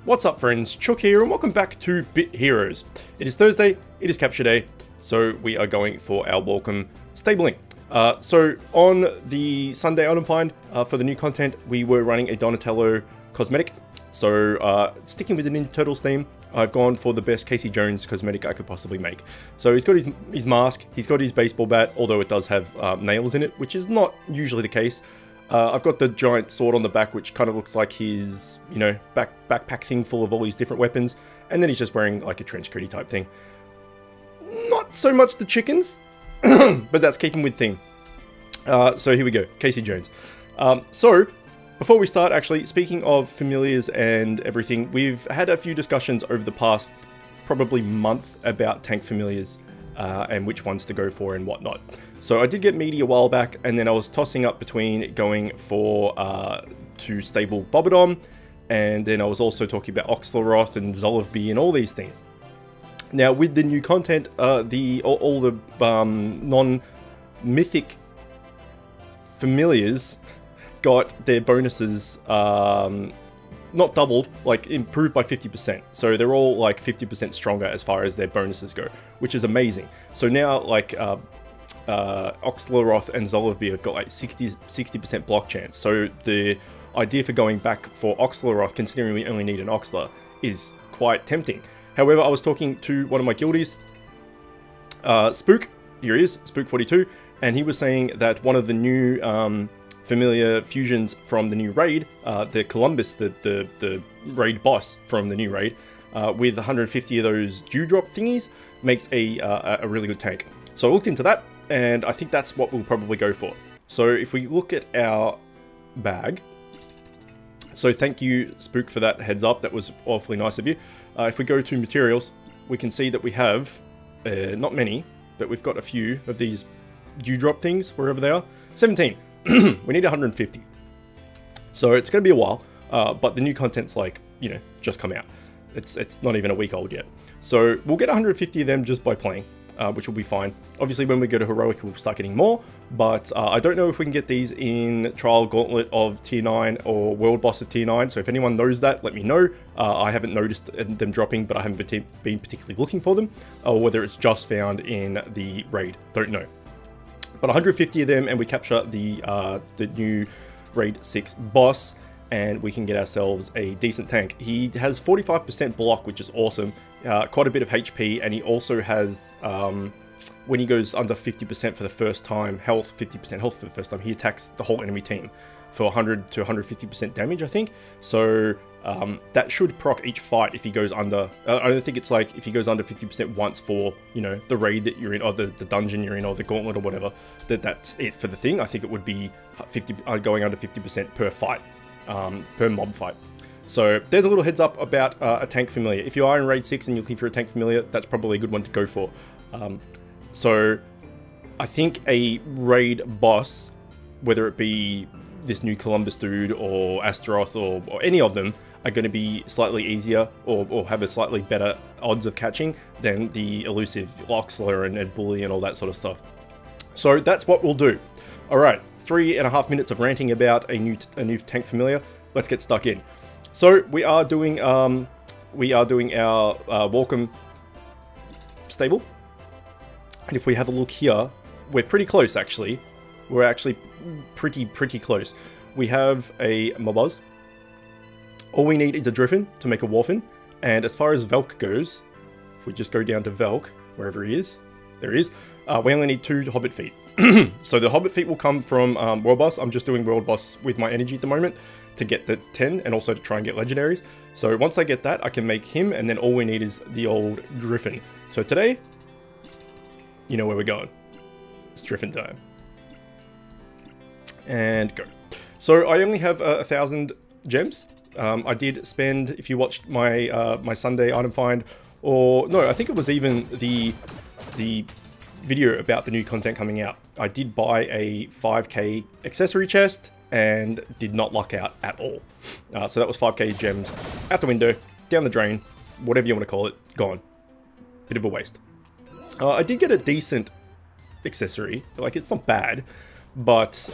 What's up friends, Chook here and welcome back to Bit Heroes. It is Thursday, it is capture day, so we are going for our Walkom stabling. So on the Sunday item find for the new content, we were running a Donatello cosmetic. So sticking with the Ninja Turtles theme, I've gone for the best Casey Jones cosmetic I could possibly make. So he's got his mask, he's got his baseball bat, although it does have nails in it, which is not usually the case. I've got the giant sword on the back, which kind of looks like his, you know, backpack thing full of all these different weapons. And then he's just wearing like a trench coaty type thing. Not so much the chickens, but that's keeping with theme. So here we go, Casey Jones. So before we start, actually, speaking of familiars and everything, we've had a few discussions over the past probably month about tank familiars. And which ones to go for and whatnot. So I did get meaty a while back, and then I was tossing up between going for to stable Bobodom, and then I was also talking about Oxloroth and Zolofby and all these things. Now with the new content, all the non-mythic familiars got their bonuses not doubled, like improved by 50%. So they're all like 50% stronger as far as their bonuses go, which is amazing. So now like Oxloroth and Zolofby have got like 60% block chance. So the idea for going back for Oxloroth, considering we only need an Oxler, is quite tempting. However, I was talking to one of my guildies, Spook, here he is, Spook42, and he was saying that one of the new familiar fusions from the new raid, the Columbus, the raid boss from the new raid, with 150 of those dewdrop thingies, makes a really good tank. So I looked into that, and I think that's what we'll probably go for. So if we look at our bag, so thank you Spook for that heads up, that was awfully nice of you. If we go to materials, we can see that we have, not many, but we've got a few of these dewdrop things, wherever they are, 17. We need 150. So it's going to be a while, but the new content's like, you know, just come out. It's not even a week old yet. So we'll get 150 of them just by playing, which will be fine. Obviously, when we go to Heroic, we'll start getting more, but I don't know if we can get these in Trial Gauntlet of Tier 9 or World Boss of Tier 9, so if anyone knows that, let me know. I haven't noticed them dropping, but I haven't been particularly looking for them, or whether it's just found in the raid, don't know. But 150 of them, and we capture the new Raid 6 boss, and we can get ourselves a decent tank. He has 45% block, which is awesome, quite a bit of HP, and he also has, when he goes under 50% for the first time, 50% health for the first time, he attacks the whole enemy team for 100 to 150% damage, I think. So that should proc each fight if he goes under, I don't think it's like if he goes under 50% once for, you know, the raid that you're in, or the dungeon you're in, or the gauntlet or whatever, that's it for the thing. I think it would be 50, going under 50% per fight, per mob fight. So there's a little heads up about a tank familiar. If you are in Raid 6 and you're looking for a tank familiar, that's probably a good one to go for. So I think a raid boss, whether it be this new Columbus dude or Astaroth or any of them, are going to be slightly easier or have a slightly better odds of catching than the elusive Oxler and Bully and all that sort of stuff. So that's what we'll do. All right, 3.5 minutes of ranting about a new tank familiar. Let's get stuck in. So we are doing our Walkom stable, and if we have a look here, we're pretty close actually. We're actually pretty close. We have a Mobuz. All we need is a Driffin to make a Warfin. And as far as Velk goes, if we just go down to Velk, wherever he is, there he is, we only need 2 Hobbit feet. So the Hobbit feet will come from World Boss. I'm just doing World Boss with my energy at the moment to get the 10 and also to try and get legendaries. So once I get that, I can make him, and then all we need is the old Driffin. So today, you know where we're going. It's Driffin time. And go. So I only have 1,000 gems. I did spend, if you watched my my Sunday item find, or no, I think it was even the video about the new content coming out, I did buy a 5k accessory chest and did not luck out at all. So that was 5k gems out the window, down the drain, whatever you want to call it, gone. Bit of a waste. I did get a decent accessory, like it's not bad, but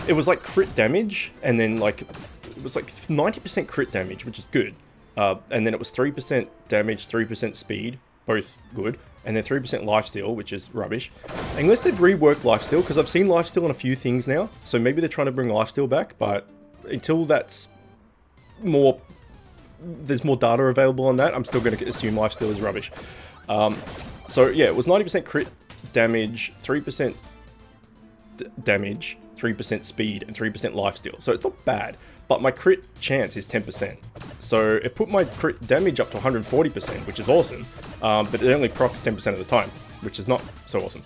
it was like crit damage and then like it was like 90% crit damage, which is good. And then it was 3% damage, 3% speed, both good. And then 3% lifesteal, which is rubbish. Unless they've reworked lifesteal, because I've seen lifesteal on a few things now. So maybe they're trying to bring lifesteal back, but until that's more, there's more data available on that, I'm still going to assume lifesteal is rubbish. So yeah, it was 90% crit damage, 3% damage, 3% speed, and 3% lifesteal. So it's not bad, but my crit chance is 10%. So it put my crit damage up to 140%, which is awesome. But it only procs 10% of the time, which is not so awesome.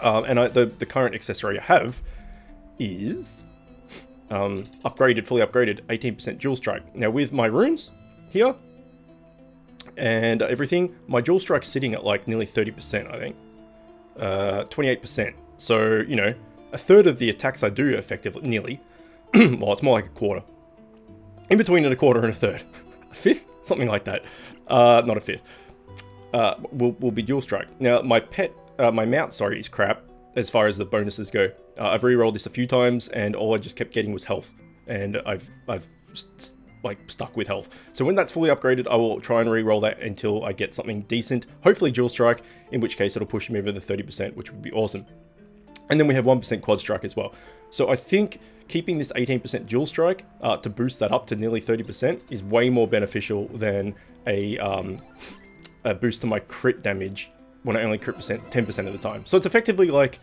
And the current accessory I have is upgraded, fully upgraded, 18% dual strike. Now with my runes here and everything, my dual strike's sitting at like nearly 30%, I think. 28%. So, you know, a third of the attacks I do effectively, nearly. Well, it's more like a quarter. In between a quarter and a third. A fifth? Something like that. Not a fifth. Will be dual strike. Now, my mount, sorry, is crap as far as the bonuses go. I've re-rolled this a few times, and all I just kept getting was health. And I've like stuck with health. So when that's fully upgraded, I will try and re-roll that until I get something decent. Hopefully dual strike, in which case it'll push me over the 30%, which would be awesome. And then we have 1% quad strike as well. So I think keeping this 18% dual strike to boost that up to nearly 30% is way more beneficial than a boost to my crit damage when I only crit 10% of the time. So it's effectively like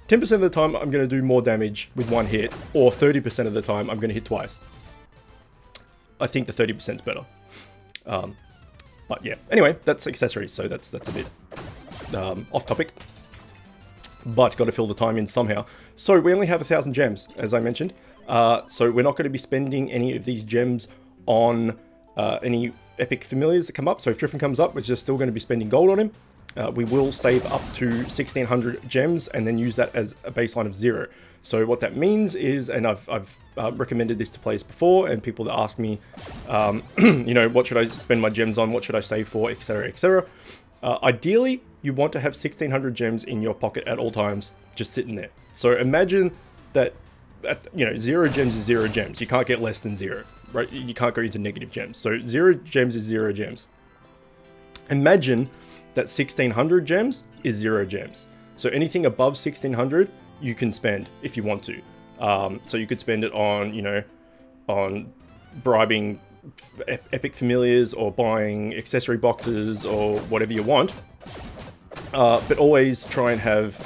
10% of the time I'm going to do more damage with one hit, or 30% of the time I'm going to hit twice. I think the 30% is better. But yeah, anyway, that's accessories, so that's a bit off topic. But got to fill the time in somehow. So we only have 1,000 gems, as I mentioned. So we're not going to be spending any of these gems on any epic familiars that come up. So if Driffin comes up, we're just still going to be spending gold on him. We will save up to 1,600 gems and then use that as a baseline of 0. So what that means is, and I've recommended this to players before, and people that ask me, you know, what should I spend my gems on? What should I save for? Etc. etc. Ideally, you want to have 1,600 gems in your pocket at all times, just sitting there. So imagine that, you know, 0 gems is 0 gems. You can't get less than 0, right? You can't go into negative gems. So 0 gems is 0 gems. Imagine that 1,600 gems is 0 gems. So anything above 1,600, you can spend if you want to. So you could spend it on, you know, on bribing epic familiars or buying accessory boxes or whatever you want. But always try and have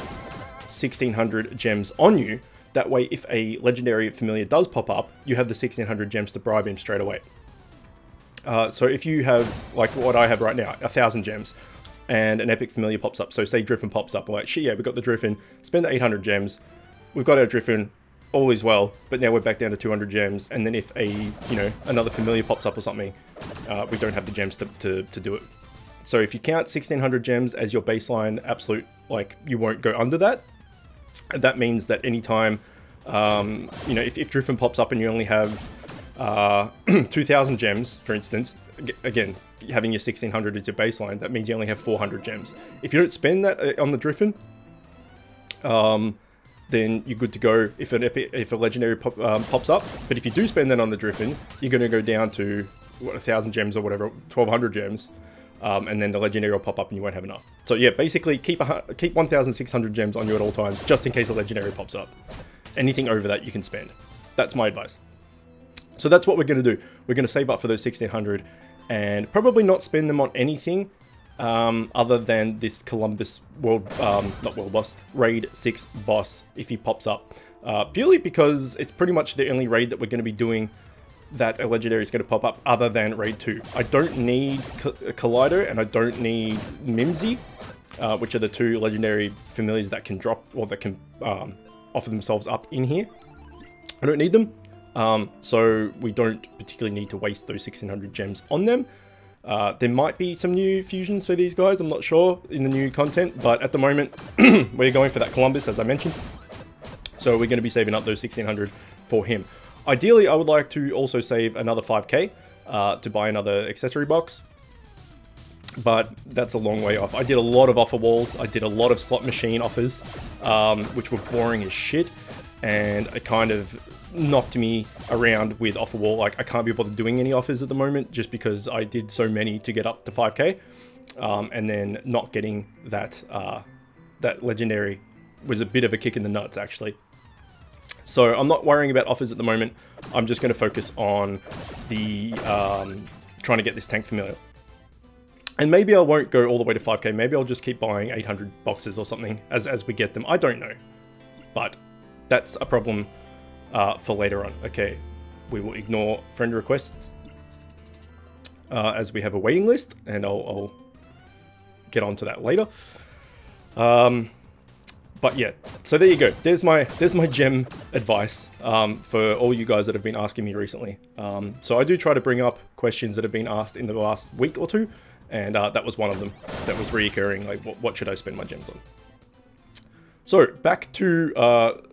1,600 gems on you. That way, if a legendary familiar does pop up, you have the 1,600 gems to bribe him straight away. So if you have, like what I have right now, 1,000 gems, and an epic familiar pops up. So say Driffin pops up, I'm like, shit, yeah, we got the Driffin, spend the 800 gems, we've got our Driffin, all is well, but now we're back down to 200 gems, and then if a, you know, another familiar pops up or something, we don't have the gems to do it. So if you count 1,600 gems as your baseline absolute, like, you won't go under that. That means that anytime, you know, if Driffin pops up and you only have 2,000 gems, for instance, again, having your 1,600 as your baseline, that means you only have 400 gems. If you don't spend that on the Driffin, then you're good to go if a legendary pops up. But if you do spend that on the Driffin, you're going to go down to, what, 1,000 gems or whatever, 1,200 gems. And then the legendary will pop up and you won't have enough. So yeah, basically keep 1,600 gems on you at all times, just in case a legendary pops up. Anything over that you can spend. That's my advice. So that's what we're going to do. We're going to save up for those 1,600 and probably not spend them on anything other than this Columbus not world boss, raid 6 boss if he pops up. Purely because it's pretty much the only raid that we're going to be doing that a legendary is going to pop up other than raid 2. I don't need Collider and I don't need Mimsy, which are the 2 legendary familiars that can drop or that can offer themselves up in here. I don't need them, so we don't particularly need to waste those 1,600 gems on them. There might be some new fusions for these guys, I'm not sure, in the new content, but at the moment we're going for that Columbus, as I mentioned. So we're going to be saving up those 1,600 for him. Ideally, I would like to also save another 5k to buy another accessory box, but that's a long way off. I did a lot of offer walls, I did a lot of slot machine offers, which were boring as shit, and I kind of knocked me around with offer wall. Like, I can't be bothered doing any offers at the moment just because I did so many to get up to 5k, and then not getting that that legendary was a bit of a kick in the nuts, actually. So I'm not worrying about offers at the moment. I'm just going to focus on the trying to get this tank familiar. And maybe I won't go all the way to 5k. Maybe I'll just keep buying 800 boxes or something as we get them. I don't know. But that's a problem for later on. Okay, we will ignore friend requests as we have a waiting list, and I'll get onto that later. But yeah, so there you go. There's my gem advice for all you guys that have been asking me recently. So I do try to bring up questions that have been asked in the last week or two, and that was one of them that was reoccurring. Like, what should I spend my gems on? So back to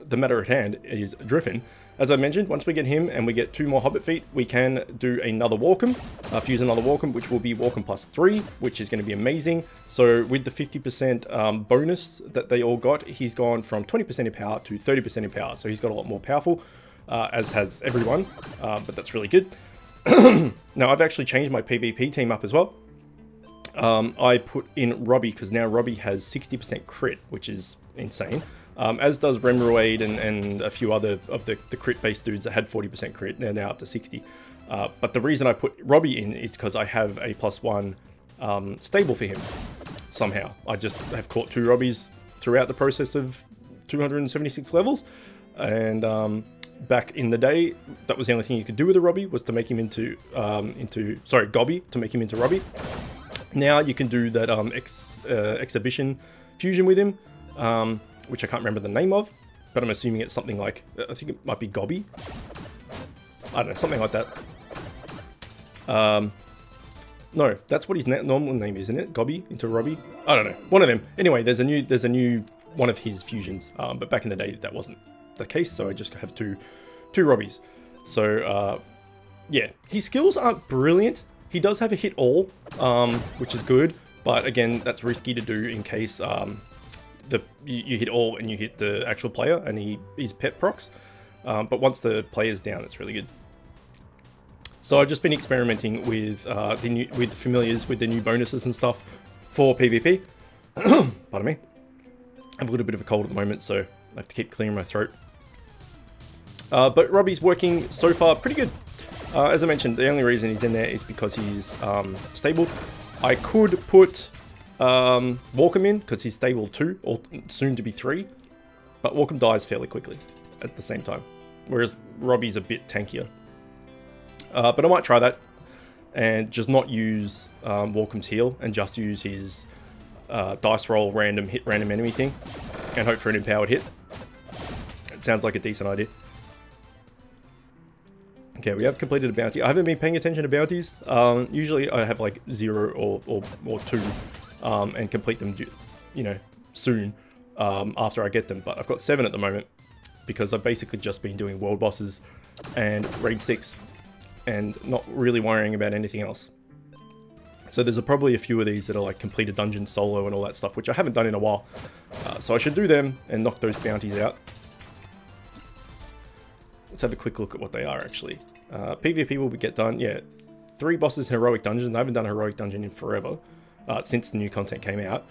the matter at hand is Driffin. As I mentioned, once we get him and we get 2 more Hobbit feet, we can do another Walkom, fuse another Walkom, which will be Walkom +3, which is going to be amazing. So with the 50% bonus that they all got, he's gone from 20% in power to 30% in power. So he's got a lot more powerful, as has everyone, but that's really good. Now I've actually changed my PvP team up as well. I put in Robbie because now Robbie has 60% crit, which is insane. As does Remruade and a few other of the crit-based dudes that had 40% crit. They're now up to 60. But the reason I put Robbie in is because I have a +1 stable for him somehow. I just have caught 2 Robbies throughout the process of 276 levels. And back in the day, that was the only thing you could do with a Robbie, was to make him into Gobby, to make him into Robbie. Now you can do that exhibition fusion with him, which I can't remember the name of, but I'm assuming it's something like, I think it might be Gobby. I don't know, something like that. No, that's what his normal name is, isn't it? Gobby into Robbie? I don't know, one of them. Anyway, there's a new one of his fusions, but back in the day that wasn't the case, so I just have two Robbies. So yeah, his skills aren't brilliant. He does have a hit all, which is good, but again, that's risky to do in case you hit all and you hit the actual player and he's pet procs. But once the player's down, it's really good. So I've just been experimenting with the familiars, with the new bonuses and stuff for PvP. Pardon me. I have a little bit of a cold at the moment, so I have to keep clearing my throat. But Robbie's working so far pretty good. As I mentioned, the only reason he's in there is because he's stable. I could put Walkom in because he's stable 2, or soon to be 3, but Walkom dies fairly quickly at the same time, whereas Robbie's a bit tankier. But I might try that and just not use Walkom's heal and just use his dice roll random enemy thing and hope for an empowered hit. It sounds like a decent idea. Okay, we have completed a bounty. I haven't been paying attention to bounties. Usually I have like 0 or 2 and complete them, you know, soon after I get them. But I've got 7 at the moment because I've basically just been doing world bosses and raid 6 and not really worrying about anything else. So there's probably a few of these that are like completed dungeon solo and all that stuff, which I haven't done in a while. So I should do them and knock those bounties out. Let's have a quick look at what they are actually. PvP will get done. Yeah, 3 bosses in heroic dungeons. I haven't done a heroic dungeon in forever, since the new content came out.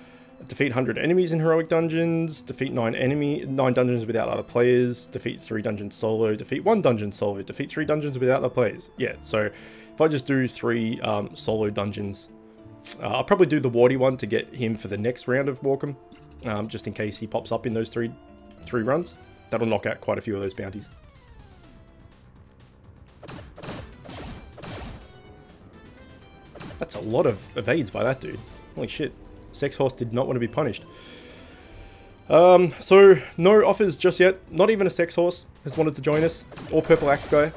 Defeat 100 enemies in heroic dungeons. Defeat 9 dungeons without other players. Defeat 3 dungeons solo. Defeat 1 dungeon solo. Defeat 3 dungeons without other players. Yeah, so if I just do 3 solo dungeons, I'll probably do the warty one to get him for the next round of Walkom, just in case he pops up in those three runs. That'll knock out quite a few of those bounties. That's a lot of evades by that dude. Holy shit. Sex Horse did not want to be punished. So no offers just yet. Not even a Sex Horse has wanted to join us, or Purple Axe guy.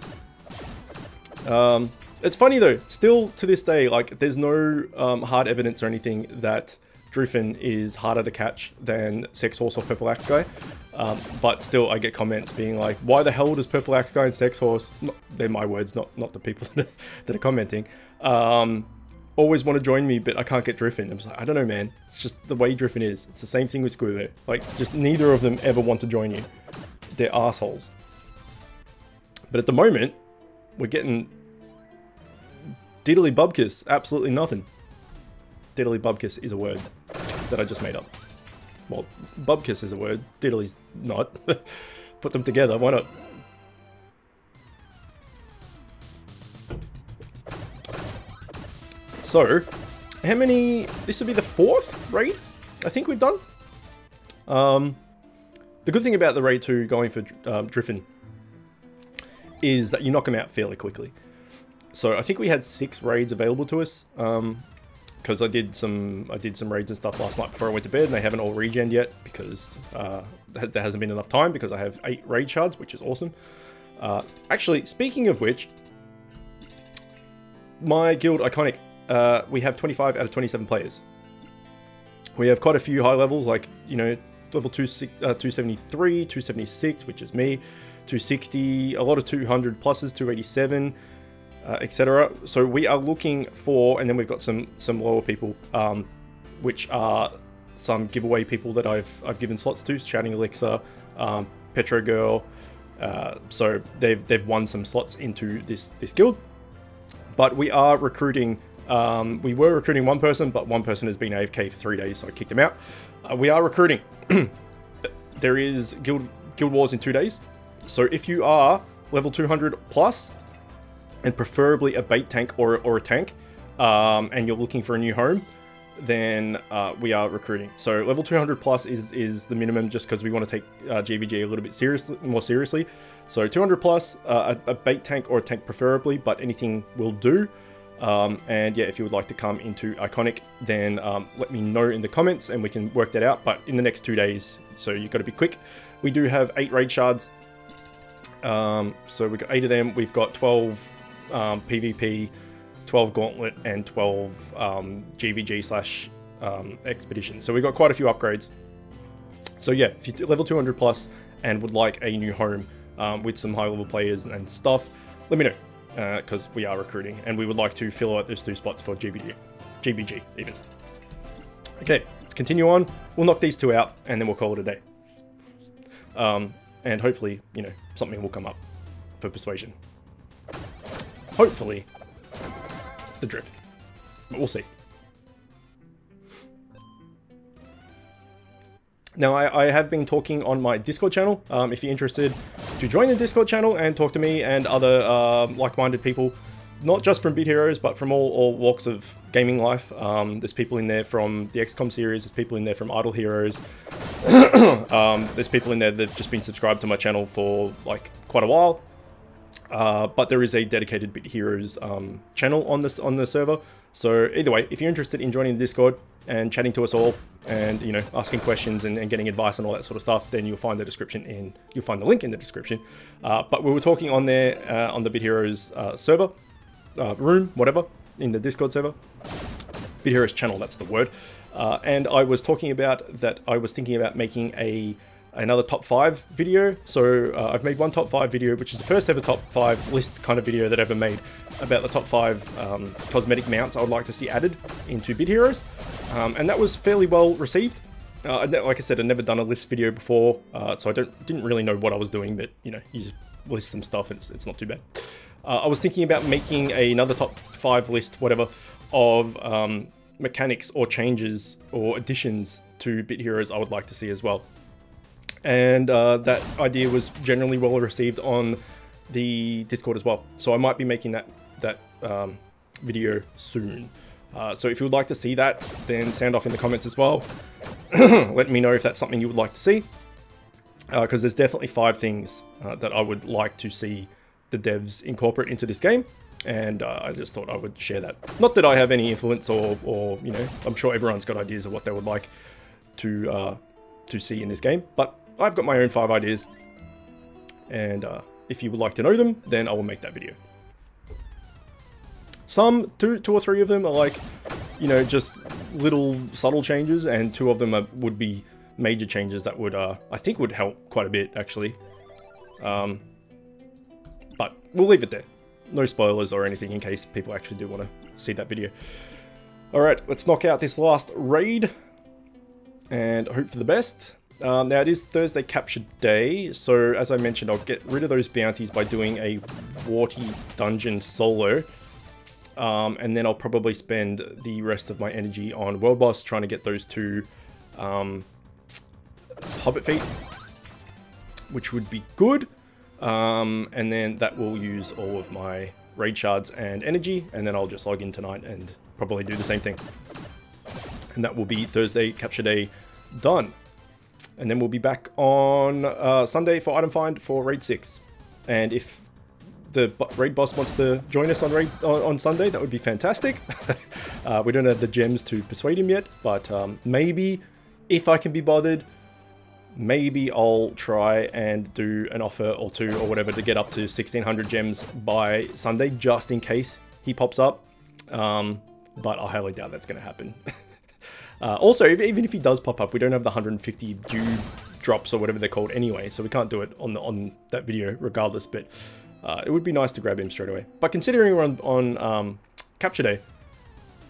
It's funny though, still to this day, like there's no hard evidence or anything that Driffin is harder to catch than Sex Horse or Purple Axe guy. But still I get comments being like, why the hell does Purple Axe guy and Sex Horse, they're my words, not the people that are commenting, always want to join me, but I can't get Driffin. I'm just like, I don't know, man. It's just the way Driffin is. It's the same thing with Squirrel. Like, just neither of them ever want to join you. They're assholes. But at the moment, we're getting diddly bubkiss, absolutely nothing. Diddly bubkiss is a word that I just made up. Well, bubkiss is a word, diddly's not. Put them together, why not? So, how many... This will be the 4th raid I think we've done. The good thing about the raid 2 going for Driffin is that you knock them out fairly quickly. So I think we had 6 raids available to us. Because I did some raids and stuff last night before I went to bed, and they haven't all regened yet because there hasn't been enough time, because I have 8 raid shards, which is awesome. Actually, speaking of which, my guild Iconic, we have 25 out of 27 players. We have quite a few high levels, like, you know, level 273, 276, which is me, 260, a lot of 200 pluses, 287. Etc. So we are looking for, and then we've got some lower people, which are some giveaway people that I've given slots to, Shouting Elixir, Petro Girl. So they've won some slots into this guild. But we are recruiting. We were recruiting one person, but one person has been AFK for 3 days, so I kicked him out. We are recruiting. There is guild wars in 2 days. So if you are level 200 plus, and preferably a bait tank or a tank, and you're looking for a new home, then we are recruiting. So level 200 plus is the minimum, just because we want to take GVG a little bit more seriously. So 200 plus, a bait tank or a tank preferably, but anything will do. And yeah, if you would like to come into Iconic, then let me know in the comments and we can work that out. But in the next 2 days, so you've got to be quick. We do have 8 raid shards. So we've got 8 of them. We've got 12 PvP, 12 Gauntlet, and 12 GVG / Expedition. So we've got quite a few upgrades. So yeah, if you're level 200 plus and would like a new home with some high level players and stuff, let me know, because we are recruiting and we would like to fill out those 2 spots for GVG even. Okay, let's continue on. We'll knock these 2 out and then we'll call it a day. And hopefully, you know, something will come up for persuasion. Hopefully, the Drift. But we'll see. Now, I have been talking on my Discord channel. If you're interested to join the Discord channel and talk to me and other like-minded people, not just from Bit Heroes, but from all walks of gaming life. There's people in there from the XCOM series. There's people in there from Idle Heroes. There's people in there that have just been subscribed to my channel for like quite a while. But there is a dedicated Bit Heroes channel on the server. So either way, if you're interested in joining the Discord and chatting to us all, and you know, asking questions and getting advice and all that sort of stuff, then you'll find the link in the description. But we were talking on there on the Bit Heroes server, room, whatever, in the Discord server. Bit Heroes channel, that's the word. And I was talking about that I was thinking about making another top 5 video. So I've made one top 5 video, which is the first ever top 5 list kind of video that I ever made, about the top 5 cosmetic mounts I would like to see added into Bit Heroes. And that was fairly well received. Like I said, I've never done a list video before, so I didn't really know what I was doing, but you know, you just list some stuff and it's not too bad. I was thinking about making another top 5 list, whatever, of mechanics or changes or additions to Bit Heroes I would like to see as well. And that idea was generally well received on the Discord as well. So I might be making that video soon. So if you would like to see that, then sound off in the comments as well. Let me know if that's something you would like to see. Because there's definitely 5 things that I would like to see the devs incorporate into this game. And I just thought I would share that. Not that I have any influence or you know, I'm sure everyone's got ideas of what they would like to see in this game. But I've got my own 5 ideas, and if you would like to know them, then I will make that video. Some, two or three of them are like, you know, just little subtle changes, and 2 of them would be major changes that would, I think would help quite a bit, actually. But we'll leave it there. No spoilers or anything in case people actually do want to see that video. Alright, let's knock out this last raid, and hope for the best. Now it is Thursday capture day, so as I mentioned, I'll get rid of those bounties by doing a warty dungeon solo. And then I'll probably spend the rest of my energy on World Boss, trying to get those 2 Hobbit feet, which would be good. And then that will use all of my raid shards and energy, and then I'll just log in tonight and probably do the same thing. And that will be Thursday capture day done. And then we'll be back on Sunday for item find for raid 6. And if the raid boss wants to join us on Sunday, that would be fantastic. We don't have the gems to persuade him yet, but maybe if I can be bothered, maybe I'll try and do an offer or 2 or whatever to get up to 1600 gems by Sunday, just in case he pops up. But I highly doubt that's going to happen. Also, even if he does pop up, we don't have the 150 dew drops or whatever they're called anyway, so we can't do it on that video regardless, but it would be nice to grab him straight away. But considering we're on capture day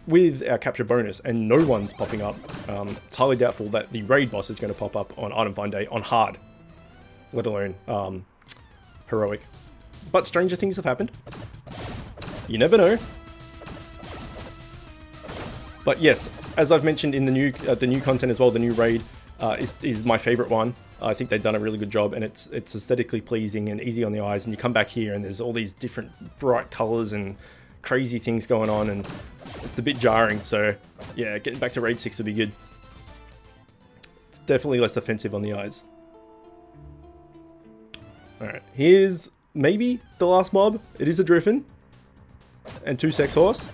with our capture bonus and no one's popping up, it's highly doubtful that the raid boss is going to pop up on item find day on hard, let alone heroic. But stranger things have happened. You never know. But yes, as I've mentioned in the new content as well, the new raid is my favorite one. I think they've done a really good job, and it's aesthetically pleasing and easy on the eyes. And you come back here and there's all these different bright colors and crazy things going on, and it's a bit jarring. So yeah, getting back to raid 6 would be good. It's definitely less offensive on the eyes. All right, here's maybe the last mob. It is a Driffin and 2 sex horse.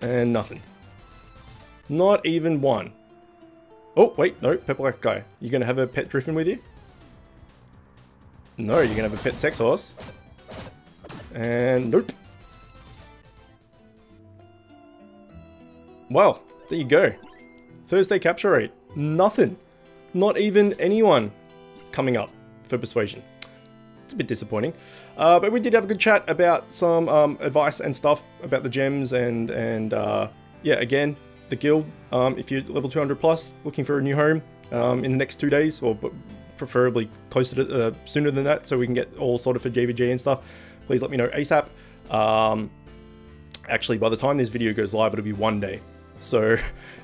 And nothing. Not even one. Oh, wait, no, pet black guy. You gonna have a pet Driffin with you? No, you're gonna have a pet sex horse. And nope. Well, there you go. Thursday capture rate. Nothing. Not even anyone coming up for persuasion. It's a bit disappointing, but we did have a good chat about some advice and stuff about the gems and yeah, again, the guild. If you're level 200 plus, looking for a new home in the next 2 days, or preferably closer to sooner than that, so we can get all sorted for JVG and stuff, please let me know ASAP. Actually, by the time this video goes live, it'll be 1 day. So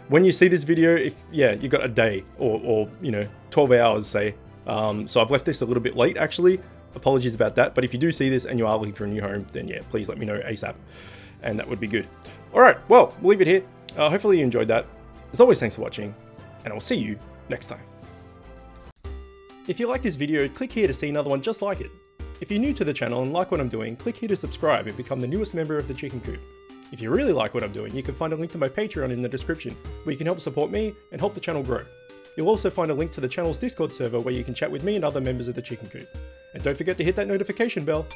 when you see this video, if yeah, you got a day or you know 12 hours, say. So I've left this a little bit late actually. Apologies about that, but if you do see this and you are looking for a new home, then yeah, please let me know ASAP, and that would be good. Alright, well, we'll leave it here. Hopefully you enjoyed that. As always, thanks for watching, and I'll see you next time. If you like this video, click here to see another one just like it. If you're new to the channel and like what I'm doing, click here to subscribe and become the newest member of the Chicken Coop. If you really like what I'm doing, you can find a link to my Patreon in the description, where you can help support me and help the channel grow. You'll also find a link to the channel's Discord server where you can chat with me and other members of the Chicken Coop. And don't forget to hit that notification bell.